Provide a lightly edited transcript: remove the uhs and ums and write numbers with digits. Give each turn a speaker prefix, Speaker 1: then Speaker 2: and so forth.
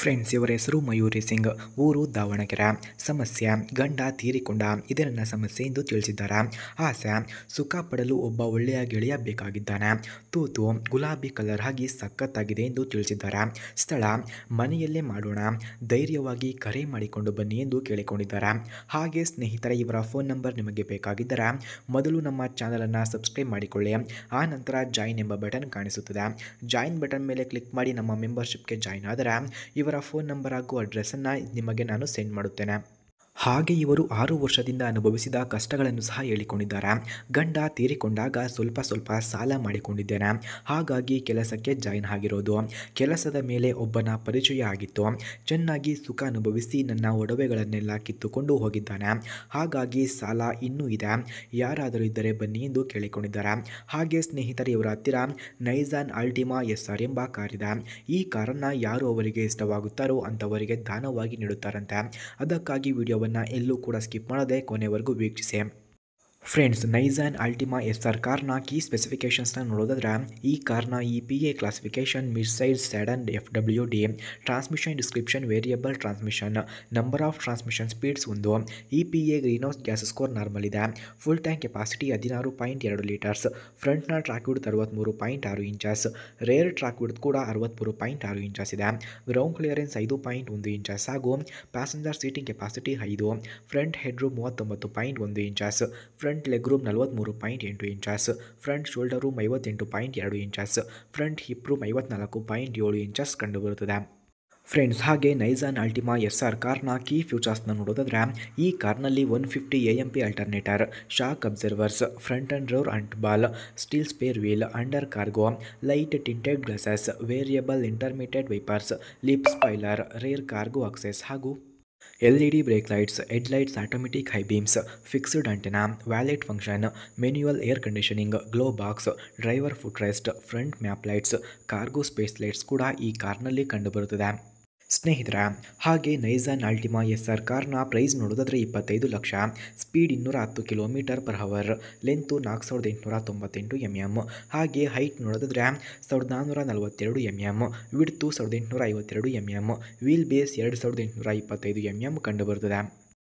Speaker 1: Friends, ಇವರ ಹೆಸರು ಮಯೂರಿ ಸಿಂಗ್, ಊರು ದಾವಣಗೆರೆ. ಸಮಸ್ಯೆ: ಗಂಡ ತೀರಿಕೊಂಡ. ಇದೇ ನನ್ನ ಸಮಸ್ಯೆ ಎಂದು ತಿಳಿಸಿದ್ದಾರೆ. ಆಸೆ: ಸುಖ ಪಡಲು ಒಬ್ಬ ಒಳ್ಳೆಯ ಗೆಳೆಯ ಬೇಕಾಗಿದ್ದಾನೆ. ತೂತು ಗುಲಾಬಿ ಕಲರ್ ಆಗಿ ಸಖತ್ತಾಗಿದೆ ಎಂದು ತಿಳಿಸಿದ್ದಾರೆ. ಸ್ಥಳ: ಮನೆಯಲ್ಲೇ ಮಾಡೋಣ. ಧೈರ್ಯವಾಗಿ ಕರೆ ಮಾಡಿಕೊಂಡು ಬನ್ನಿ ಎಂದು ಕೇಳಿಕೊಂಡಿದ್ದಾರೆ. ಹಾಗೆ ಸ್ನೇಹಿತರೆ, ಇವರ ಫೋನ್ ನಂಬರ್ ನಿಮಗೆ ಬೇಕಾಗಿದ್ದರೆ ಮೊದಲು ನಮ್ಮ ಚಾನಲನ್ನು ಸಬ್ಸ್ಕ್ರೈಬ್ ಮಾಡಿಕೊಳ್ಳಿ. ಆ ನಂತರ ಜಾಯಿನ್ ಎಂಬ ಬಟನ್ ಕಾಣಿಸುತ್ತದೆ. ಜಾಯಿನ್ ಬಟನ್ ಮೇಲೆ ಕ್ಲಿಕ್ ಮಾಡಿ ನಮ್ಮ ಮೆಂಬರ್ಶಿಪ್ಗೆ ಜಾಯಿನ್ ಆದರೆ ಇವರ ಫೋನ್ ನಂಬರ್ ಹಾಗೂ ಅಡ್ರೆಸ್ಸನ್ನು ನಿಮಗೆ ನಾನು ಸೆಂಡ್ ಮಾಡುತ್ತೇನೆ. ಹಾಗೆ ಇವರು 6 ವರ್ಷದಿಂದ ಅನುಭವಿಸಿದ ಕಷ್ಟಗಳನ್ನು ಸಹ ಹೇಳಿಕೊಂಡಿದ್ದಾರೆ. ಗಂಡ ತೀರಿಕೊಂಡಾಗ ಸ್ವಲ್ಪ ಸಾಲ ಮಾಡಿಕೊಂಡಿದ್ದೇನೆ, ಹಾಗಾಗಿ ಕೆಲಸಕ್ಕೆ ಜಾಯಿನ್ ಆಗಿರೋದು. ಕೆಲಸದ ಮೇಲೆ ಒಬ್ಬನ ಪರಿಚಯ ಆಗಿತ್ತು. ಚೆನ್ನಾಗಿ ಸುಖ ಅನುಭವಿಸಿ ನನ್ನ ಒಡವೆಗಳನ್ನೆಲ್ಲ ಕಿತ್ತುಕೊಂಡು ಹೋಗಿದ್ದಾನೆ. ಹಾಗಾಗಿ ಸಾಲ ಇನ್ನೂ ಇದೆ. ಯಾರಾದರೂ ಇದ್ದರೆ ಬನ್ನಿ ಎಂದು ಕೇಳಿಕೊಂಡಿದ್ದಾರೆ. ಹಾಗೆ ಸ್ನೇಹಿತರೆ, ಇವರ ಹತ್ತಿರ ನೈಸಾನ್ ಅಲ್ಟಿಮಾ SR ಎಂಬ ಕಾರಿದೆ. ಈ ಕಾರನ್ನು ಯಾರು ಅವರಿಗೆ ಇಷ್ಟವಾಗುತ್ತಾರೋ ಅಂಥವರಿಗೆ ದಾನವಾಗಿ ನೀಡುತ್ತಾರಂತೆ. ಅದಕ್ಕಾಗಿ ವಿಡಿಯೋವನ್ನು ಎಲ್ಲೂ ಕೂಡ ಸ್ಕಿಪ್ ಮಾಡದೆ ಕೊನೆವರೆಗೂ ವೀಕ್ಷಿಸಿ. ಫ್ರೆಂಡ್ಸ್, ನೈಸಾನ್ ಅಲ್ಟಿಮಾ SR ಕಾರ್ನ ಕೀ ಸ್ಪೆಸಿಫಿಕೇಷನ್ಸ್ನ ನೋಡೋದಾದ್ರೆ, ಈ ಕಾರ್ನ EPA classification mid size sedan FWD, transmission description variable transmission, number of transmission speeds 1, EPA greenhouse gas score normal ಇದೆ. Full tank capacity 16.2 litres. ಫ್ರಂಟ್ನ track width 63.6 inches. Rear track width ಕೂಡ 63.6 inches ಇದೆ. Ground clearance 5.1 inches ಹಾಗೂ passenger seating capacity 5. Front head room 39.1 inches. Front leg room 43.8 inches. Front shoulder room 58.2 inches. Front hip room 54.7 inches ಕಂಡುಬರುತ್ತದೆ. Friends, ಹಾಗೆ Nissan Altima SR ಕಾರ್ನ key ಫ್ಯೂಚರ್ಸ್ನ ನೋಡೋದಾದ್ರೆ, ಈ ಕಾರ್ನಲ್ಲಿ 150 AMP alternator, shock absorbers, front and rear ant ball, steel spare wheel, under cargo, light tinted glasses, variable intermediate wipers, lip spoiler, rear cargo access ಹಾಗೂ LED brake lights, head lights, automatic high beams, fixed antenna, valet function, manual air conditioning, glove box, driver foot rest, front map lights, cargo space lights ಕೂಡ ಈ ಕಾರ್ನಲ್ಲಿ ಕಂಡುಬರುತ್ತದೆ. ಸ್ನೇಹಿತರೆ, ಹಾಗೆ Nissan Altima SR ಕಾರ್ನ price ನೋಡೋದಾದರೆ 25 lakh. Speed 210 km/h. Length 4898 mm. ಹಾಗೆ height ನೋಡೋದಾದರೆ 1442 mm. Width 1852 mm. Wheel base 2825 mm ಕಂಡುಬರುತ್ತದೆ.